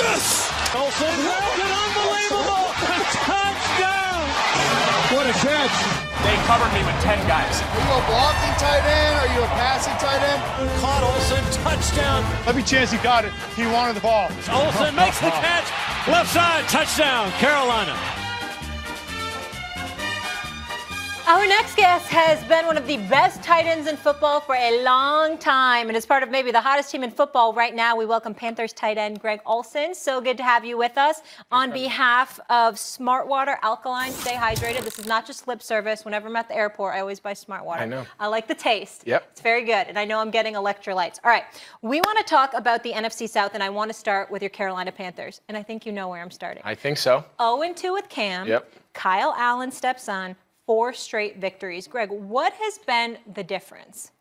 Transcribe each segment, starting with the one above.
Yes! Olsen, unbelievable! Touchdown! What a catch! They covered me with 10 guys. Are you a blocking tight end? Are you a passing tight end? Caught Olsen, touchdown! Every chance he got it, he wanted the ball. Olsen makes the catch. Left side, touchdown, Carolina. Our next guest has been one of the best tight ends in football for a long time and is part of maybe the hottest team in football right now. We welcome Panthers tight end Greg Olsen. So good to have you with us. On behalf of Smart Water Alkaline, stay hydrated. This is not just lip service. Whenever I'm at the airport, I always buy Smart Water. I know. I like the taste. Yep. It's very good. And I know I'm getting electrolytes. All right. We want to talk about the NFC South, and I want to start with your Carolina Panthers. And I think you know where I'm starting. I think so. 0-2 with Cam. Yep. Kyle Allen steps on. 4 straight victories. Greg, what has been the difference?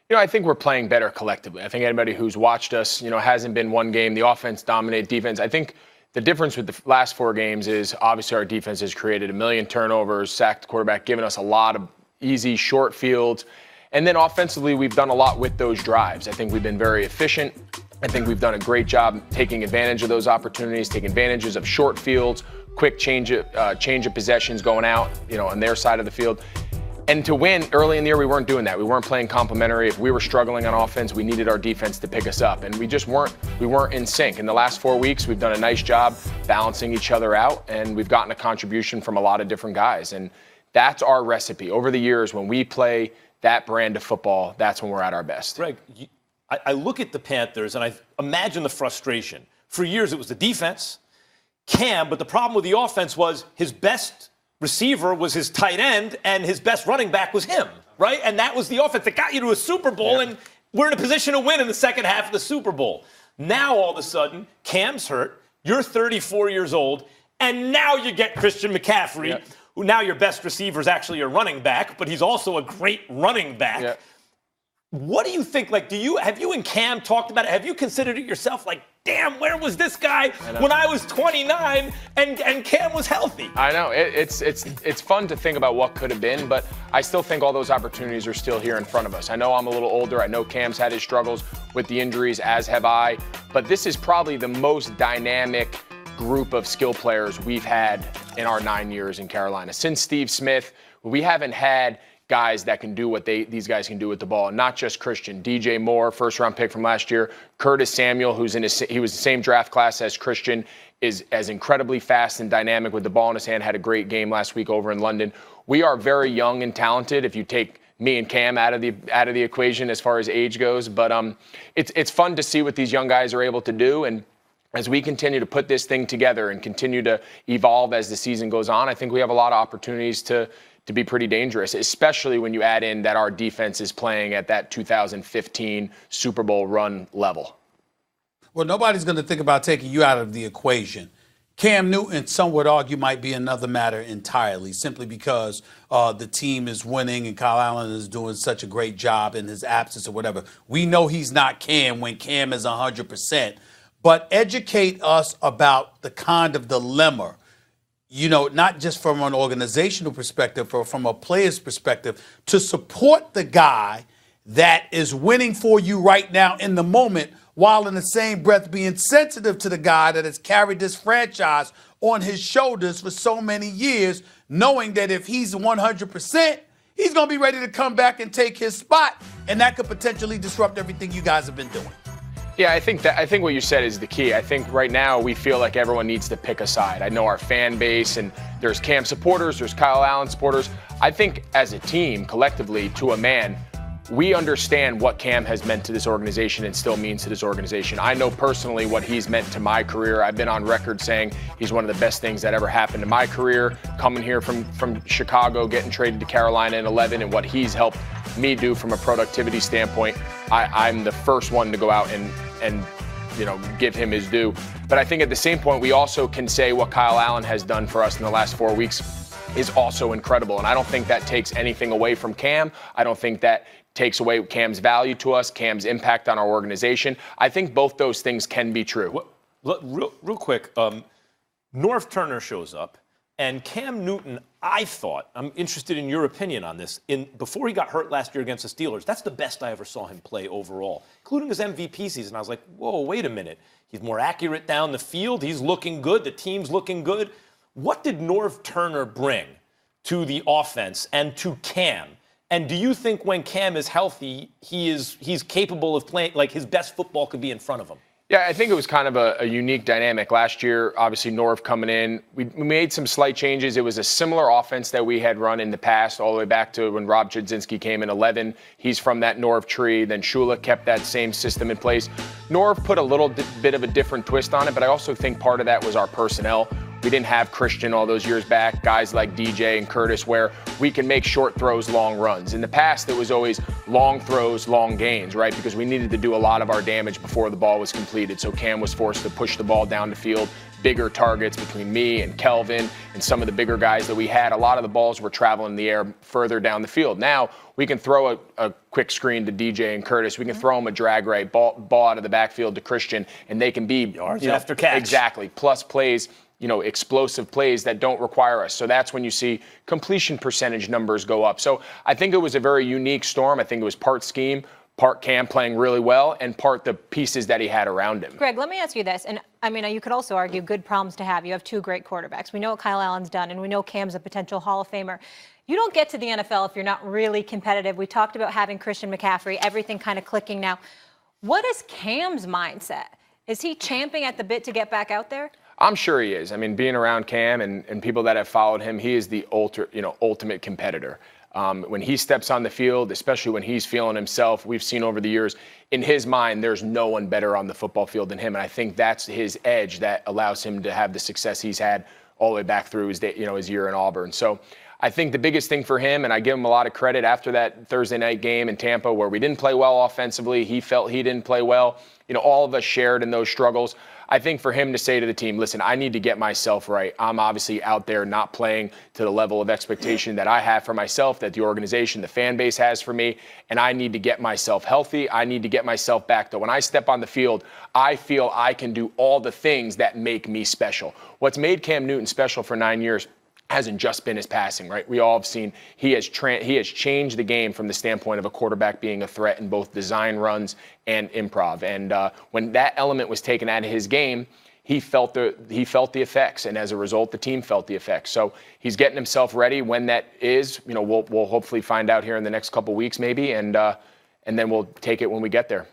You know, I think we're playing better collectively. I think anybody who's watched us, hasn't been one game. The offense dominated defense. I think the difference with the last 4 games is obviously our defense has created 1 million turnovers, sacked the quarterback, given us a lot of easy, short fields. And then offensively, we've done a lot with those drives. I think we've been very efficient. I think we've done a great job taking advantage of those opportunities, taking advantages of short fields, quick change of possessions going out, on their side of the field. And to win early in the year, we weren't doing that. We weren't playing complementary. If we were struggling on offense, we needed our defense to pick us up. And we just weren't in sync. In the last 4 weeks, we've done a nice job balancing each other out, and we've gotten a contribution from a lot of different guys. And that's our recipe. Over the years, when we play that brand of football, that's when we're at our best. Greg, I look at the Panthers, and I imagine the frustration. For years, it was the defense, Cam, but the problem with the offense was his best receiver was his tight end, and his best running back was him, right? And that was the offense that got you to a Super Bowl, and we're in a position to win in the second half of the Super Bowl. Now, all of a sudden, Cam's hurt, you're 34 years old, and now you get Christian McCaffrey, who now your best receiver is actually a running back, but he's also a great running back. What do you think? Have you and Cam talked about it? Have you considered it yourself? Damn, where was this guy when I was 29 and Cam was healthy? I know. It's fun to think about what could have been, but I still think all those opportunities are still here in front of us. I know I'm a little older. I know Cam's had his struggles with the injuries, as have I. But this is probably the most dynamic group of skill players we've had in our 9 years in Carolina. Since Steve Smith, we haven't had guys that can do what these guys can do with the ball, and not just Christian. DJ Moore, first-round pick from last year. Curtis Samuel, he was the same draft class as Christian, is as incredibly fast and dynamic with the ball in his hand, had a great game last week over in London. We are very young and talented if you take me and Cam out of the equation as far as age goes. But it's fun to see what these young guys are able to do, and as we continue to put this thing together and continue to evolve as the season goes on, I think we have a lot of opportunities to be pretty dangerous, especially when you add in that our defense is playing at that 2015 Super Bowl run level. Well, nobody's going to think about taking you out of the equation. Cam Newton, some would argue, might be another matter entirely, simply because the team is winning and Kyle Allen is doing such a great job in his absence or whatever. We know he's not Cam when Cam is 100%. But educate us about the kind of dilemma, not just from an organizational perspective, but from a player's perspective, to support the guy that is winning for you right now in the moment, while in the same breath being sensitive to the guy that has carried this franchise on his shoulders for so many years, knowing that if he's 100%, he's going to be ready to come back and take his spot, and that could potentially disrupt everything you guys have been doing. Yeah, I think what you said is the key. I think right now we feel like everyone needs to pick a side. I know our fan base, and there's Cam supporters, there's Kyle Allen supporters. I think as a team, collectively, to a man, we understand what Cam has meant to this organization and still means to this organization. I know personally what he's meant to my career. I've been on record saying he's one of the best things that ever happened to my career, coming here from Chicago, getting traded to Carolina in 11, and what he's helped me do from a productivity standpoint. I'm the first one to go out and give him his due. But I think at the same point, we also can say what Kyle Allen has done for us in the last 4 weeks is also incredible. And I don't think that takes anything away from Cam. I don't think that takes away Cam's value to us, Cam's impact on our organization. I think both those things can be true. Real quick, North Turner shows up, and Cam Newton, I thought, I'm interested in your opinion on this, before he got hurt last year against the Steelers, that's the best I ever saw him play overall, including his MVP season. I was like, whoa, wait a minute. He's more accurate down the field. He's looking good. The team's looking good. What did Norv Turner bring to the offense and to Cam? And do you think when Cam is healthy, he's capable of playing, like his best football could be in front of him? Yeah, I think it was kind of a unique dynamic. Last year, obviously, Norv coming in, we made some slight changes. It was a similar offense that we had run in the past, all the way back to when Rob Chudzinski came in 11. He's from that Norv tree. Then Shula kept that same system in place. Norv put a little bit of a different twist on it, but I also think part of that was our personnel. We didn't have Christian all those years back, guys like DJ and Curtis, where we can make short throws, long runs. In the past, it was always long throws, long gains, right? Because we needed to do a lot of our damage before the ball was completed. So Cam was forced to push the ball down the field. Bigger targets between me and Kelvin and some of the bigger guys that we had. A lot of the balls were traveling in the air further down the field. Now we can throw a quick screen to DJ and Curtis. We can throw them a drag right ball out of the backfield to Christian, and they can be yards after catch. Exactly. Plus plays, explosive plays that don't require us. So that's when you see completion percentage numbers go up. So I think it was a very unique storm. I think it was part scheme, part Cam playing really well, and part the pieces that he had around him. Greg, let me ask you this. And I mean, you could also argue good problems to have. You have two great quarterbacks. We know what Kyle Allen's done, and we know Cam's a potential Hall of Famer. You don't get to the NFL if you're not really competitive. We talked about having Christian McCaffrey, everything kind of clicking now. What is Cam's mindset? Is he champing at the bit to get back out there? I'm sure he is. I mean, being around Cam and people that have followed him, he is the ultimate competitor. When he steps on the field, especially when he's feeling himself, we've seen over the years, in his mind, there's no one better on the football field than him. And I think that's his edge that allows him to have the success he's had all the way back through his year in Auburn. So I think the biggest thing for him, and I give him a lot of credit after that Thursday night game in Tampa where we didn't play well offensively, he felt he didn't play well. All of us shared in those struggles. I think for him to say to the team, listen, I need to get myself right. I'm obviously out there not playing to the level of expectation that I have for myself, that the organization, the fan base has for me, and I need to get myself healthy. I need to get myself back to when I step on the field, I feel I can do all the things that make me special. What's made Cam Newton special for 9 years hasn't just been his passing, right? We all have seen he has changed the game from the standpoint of a quarterback being a threat in both design runs and improv. And when that element was taken out of his game, he felt the effects, and as a result, the team felt the effects. So he's getting himself ready. When that is, we'll hopefully find out here in the next couple weeks, maybe, and then we'll take it when we get there.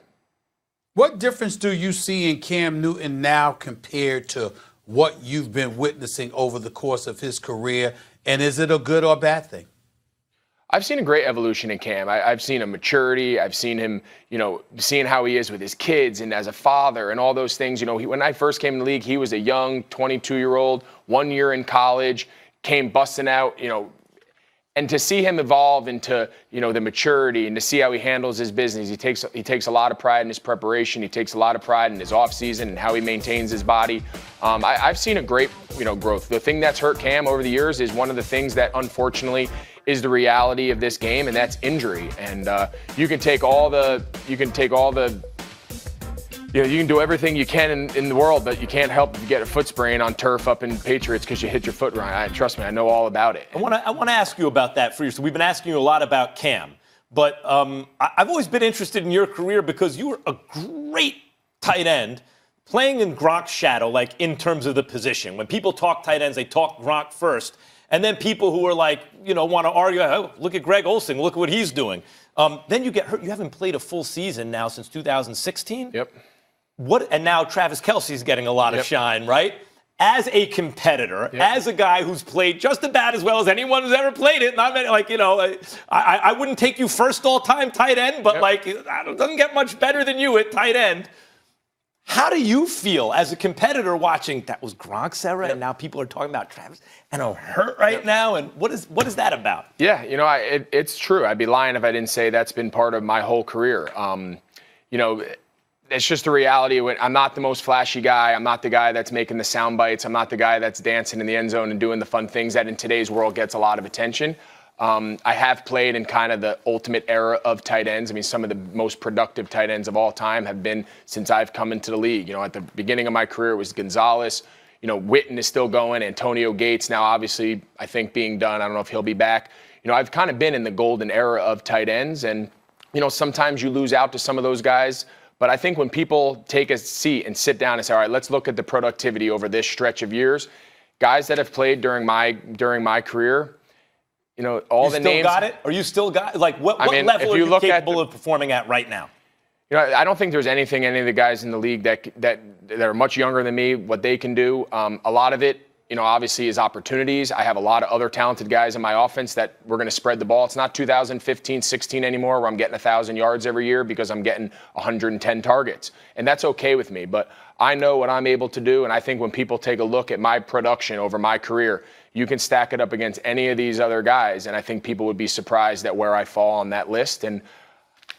What difference do you see in Cam Newton now compared to what you've been witnessing over the course of his career, and is it a good or bad thing? I've seen a great evolution in Cam. I've seen a maturity. I've seen him, seeing how he is with his kids and as a father and all those things. When I first came in the league, he was a young 22-year-old, 1 year in college, came busting out, and to see him evolve into, the maturity and to see how he handles his business. He takes a lot of pride in his preparation. He takes a lot of pride in his offseason and how he maintains his body. I've seen a great, growth. The thing that's hurt Cam over the years is one of the things that unfortunately is the reality of this game, and that's injury. And you can do everything you can in the world, but you can't help but get a foot sprain on turf up in Patriots because you hit your foot right. Trust me, I know all about it. I want to ask you about that for you. So we've been asking you a lot about Cam, but I've always been interested in your career because you were a great tight end playing in Gronk's shadow, like in terms of the position. When people talk tight ends, they talk Gronk first. And then people who are like, want to argue, oh, look at Greg Olsen, look at what he's doing. Then you get hurt. You haven't played a full season now since 2016. Yep. And now Travis Kelce's getting a lot of shine, right? As a competitor, as a guy who's played just about as well as anyone who's ever played it, not many, I wouldn't take you first all-time tight end, but it doesn't get much better than you at tight end. How do you feel as a competitor watching that was Gronk's era, and now people are talking about Travis, and I'm hurt right now, and what is that about? Yeah, it's true. I'd be lying if I didn't say that's been part of my whole career. It's just the reality. I'm not the most flashy guy. I'm not the guy that's making the sound bites. I'm not the guy that's dancing in the end zone and doing the fun things that in today's world gets a lot of attention. I have played in kind of the ultimate era of tight ends. I mean, some of the most productive tight ends of all time have been since I've come into the league. At the beginning of my career, it was Gonzalez. Witten is still going. Antonio Gates now, obviously, I think being done. I don't know if he'll be back. I've kind of been in the golden era of tight ends, and sometimes you lose out to some of those guys. But I think when people take a seat and sit down and say, all right, let's look at the productivity over this stretch of years, guys that have played during my career, all the names. You still got it? Or you still got like what level are you capable of performing at right now? I don't think there's anything any of the guys in the league that are much younger than me, what they can do. A lot of it, obviously is opportunities. I have a lot of other talented guys in my offense that we're going to spread the ball. It's not 2015-16 anymore where I'm getting 1,000 yards every year because I'm getting 110 targets. And that's okay with me. But I know what I'm able to do. And I think when people take a look at my production over my career, you can stack it up against any of these other guys. And I think people would be surprised at where I fall on that list. And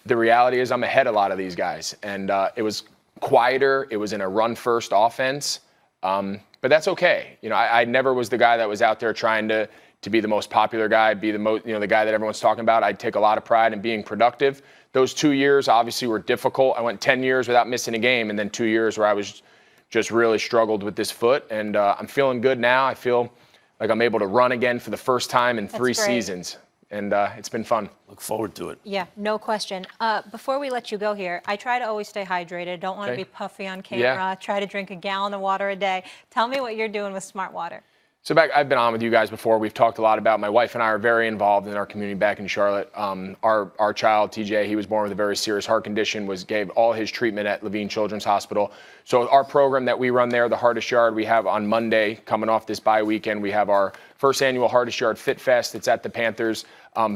the reality is I'm ahead of a lot of these guys. And it was quieter. It was in a run-first offense. But that's okay. I never was the guy that was out there trying to be the most popular guy, be the most, the guy that everyone's talking about. I take a lot of pride in being productive. Those 2 years obviously were difficult. I went 10 years without missing a game, and then 2 years where I was just really struggled with this foot. And I'm feeling good now. I feel like I'm able to run again for the first time in 3 seasons. And it's been fun. Look forward to it. Yeah, no question. Before we let you go here, I try to always stay hydrated. Don't want to be puffy on camera. Yeah. Try to drink a gallon of water a day. Tell me what you're doing with Smart Water. So I've been on with you guys before. We've talked a lot about, my wife and I are very involved in our community back in Charlotte. Our child, TJ, he was born with a very serious heart condition, gave all his treatment at Levine Children's Hospital. So our program that we run there, the Hardest Yard, we have on Monday, coming off this bye weekend, we have our first annual Hardest Yard Fit Fest. It's at the Panthers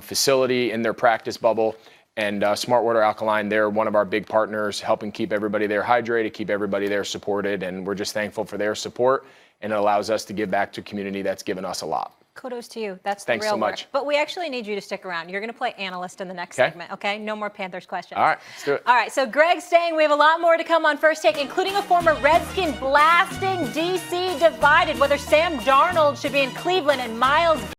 facility in their practice bubble. And Smart Water Alkaline, they're one of our big partners, helping keep everybody there hydrated, keep everybody there supported. And we're just thankful for their support. And it allows us to give back to a community that's given us a lot. Kudos to you. That's the real Thanks so much. work. But we actually need you to stick around. You're going to play analyst in the next segment, okay? No more Panthers questions. All right, let's do it. All right, so Greg's staying. We have a lot more to come on First Take, including a former Redskin blasting D.C. divided, whether Sam Darnold should be in Cleveland and Miles